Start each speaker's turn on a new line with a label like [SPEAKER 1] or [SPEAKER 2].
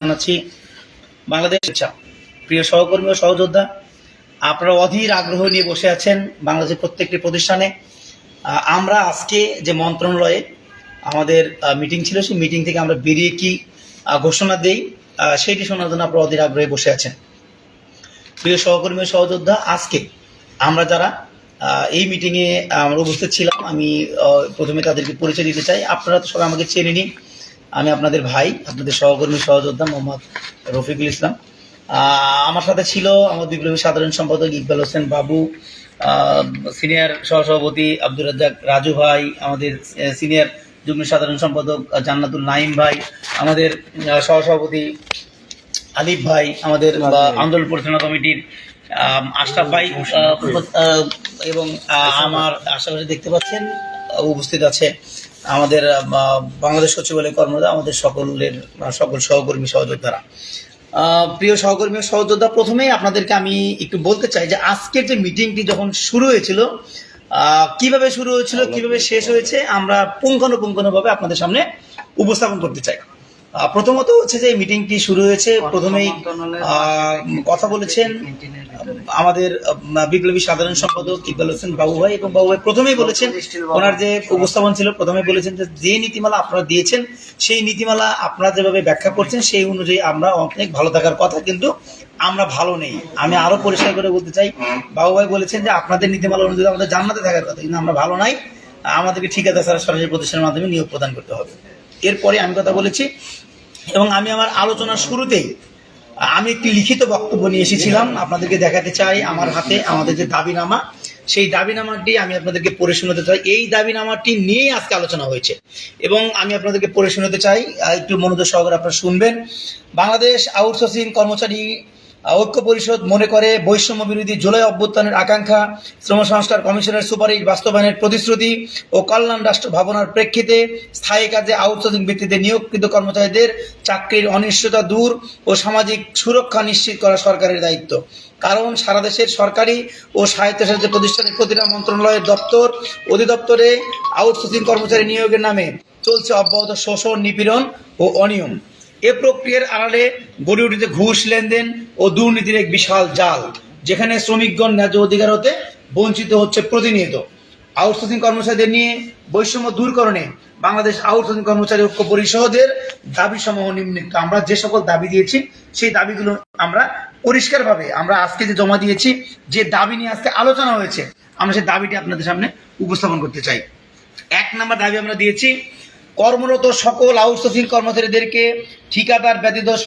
[SPEAKER 1] জানাচ্ছি বাংলাদেশ। প্রিয় সহকর্মী ও সহযোদ্ধা, আপনারা অধীর আগ্রহ নিয়ে বসে আছেন বাংলাদেশের প্রত্যেকটি প্রতিষ্ঠানে। আমরা আজকে যে মন্ত্রণালয়ে আমাদের মিটিং ছিল, সেই মিটিং থেকে আমরা বেরিয়ে কি ঘোষণা দেই সেইটি শোনার জন্য আপনারা অধীর আগ্রহে বসে আছেন। প্রিয় সহকর্মী ও সহযোদ্ধা, আজকে আমরা যারা এই মিটিংয়ে আমরা উপস্থিত ছিলাম, আমি প্রথমে তাদেরকে পরিচয় দিতে চাই। আপনারা তো সবাই আমাকে চেনে নিন। আমি আপনাদের ভাই, আপনাদের সহকর্মী সহযোদ্ধা মোহাম্মদ রফিকুল ইসলাম। আমার সাথে ছিল আমার বিপ্লবী সাধারণ সম্পাদক ইকবাল হোসেন বাবু, সিনিয়র সহসভাপতি আব্দুর রাজ্জাক রাজু ভাই, আমাদের সিনিয়র যুগ্ম সাধারণ সম্পাদক জান্নাতুল নাইম ভাই, আমাদের সহসভাপতি আলিফ ভাই, আমাদের আন্দোলন পরিচালনা কমিটির আশরাফ ভাই, এবং আমার আশেপাশে দেখতে পাচ্ছেন উপস্থিত আছে আমাদের বাংলাদেশ সচিবালয় কর্মকর্তা, আমাদের সকল সহকর্মী সহযোদ্ধারা। প্রিয় সহকর্মী সহযোদ্ধা, প্রথমেই আপনাদেরকে আমি একটু বলতে চাই যে আজকের যে মিটিংটি যখন শুরু হয়েছিল, কিভাবে শুরু হয়েছিল, কিভাবে শেষ হয়েছে, আমরা পুঙ্খানুপুঙ্খানুভাবে আপনাদের সামনে উপস্থাপন করতে চাই। প্রথমত হচ্ছে যে মিটিংটি শুরু হয়েছে, প্রথমেই কথা বলেছেন আমাদের বিপ্লবী সাধারণ সম্পাদক ইকবাল হোসেন বাবু ভাই, এবং বাবু ভাই প্রথমেই বলেছেন, ওনার যে উপস্থাপন ছিল প্রথমে বলেছেন যে নীতিমালা আপনারা দিয়েছেন, সেই নীতিমালা আপনারা যেভাবে ব্যাখ্যা করছেন সেই অনুযায়ী আমরা অনেক ভালো থাকার কথা, কিন্তু আমরা ভালো নেই। আমি আরো পরিষ্কার করে বলতে চাই, বাবু ভাই বলেছেন যে আপনাদের নীতিমালা অনুযায়ী আমাদের জান্নাতে থাকার কথা, কিন্তু আমরা ভালো নাই, আমাদেরকে ঠিকাদার ছাড়া সরাসরি প্রতিষ্ঠানের মাধ্যমে নিয়োগ প্রদান করতে হবে। এরপরে আমি কথা বলেছি, এবং আমি আমার আলোচনার শুরুতেই আমি একটি লিখিত বক্তব্য নিয়ে এসেছিলাম, আপনাদেরকে দেখাতে চাই। আমার হাতে আমাদের যে দাবিনামা, সেই দাবিনামাটি আমি আপনাদেরকে পড়ে শোনাতে চাই। এই দাবিনামাটি নিয়েই আজকে আলোচনা হয়েছে, এবং আমি আপনাদেরকে পড়ে শোনাতে চাই, একটু মনোযোগ সহকারে আপনারা শুনবেন। বাংলাদেশ আউটসোর্সিং কর্মচারী ঐক্য পরিষদ মনে করে, বৈষম্য বিরোধী জুলাই অভ্যুত্থানের আকাঙ্ক্ষা, শ্রম সংস্কার কমিশনের সুপারিশ বাস্তবায়নের প্রতিশ্রুতি ও কল্যাণ রাষ্ট্র ভাবনার প্রেক্ষিতে স্থায়ী কাজে আউটসোর্সিং ভিত্তিতে নিয়োগকৃত কর্মচারীদের চাকরির অনিশ্চয়তা দূর ও সামাজিক সুরক্ষা নিশ্চিত করা সরকারের দায়িত্ব। কারণ সারা দেশের সরকারি ও স্বায়ত্তশাসিত প্রতিষ্ঠানের প্রতিটা মন্ত্রণালয়ের দপ্তর অধিদপ্তরে আউটসোর্সিং কর্মচারী নিয়োগের নামে চলছে অব্যাহত শোষণ, নিপীড়ন ও অনিয়ম। এ প্রক্রিয়ার আড়ালে গড়ে উঠেছে ঘুষ লেনদেন ও দুর্নীতির এক বিশাল জাল, যেখানে শ্রমিকগণ ন্যায্য অধিকার হতে বঞ্চিত হচ্ছে প্রতিনিয়ত। আউটসোর্সিং কর্মচারীদের নিয়ে বৈষম্য দূরকরণে বাংলাদেশ আউটসোর্সিং কর্মচারী ঐক্য পরিষদের দাবি সমূহ নিম্নলিখিত। আমরা যে সকল দাবি দিয়েছি সেই দাবিগুলো আমরা পরিষ্কারভাবে, আমরা আজকে যে জমা দিয়েছি, যে দাবি নিয়ে আজকে আলোচনা হয়েছে, আমরা সেই দাবিটি আপনাদের সামনে উপস্থাপন করতে চাই। 1 নম্বর দাবি আমরা দিয়েছি, কর্মরত সকল আউটসোর্সিং কর্মচারীদেরকে ঠিকাদার ব্যতীত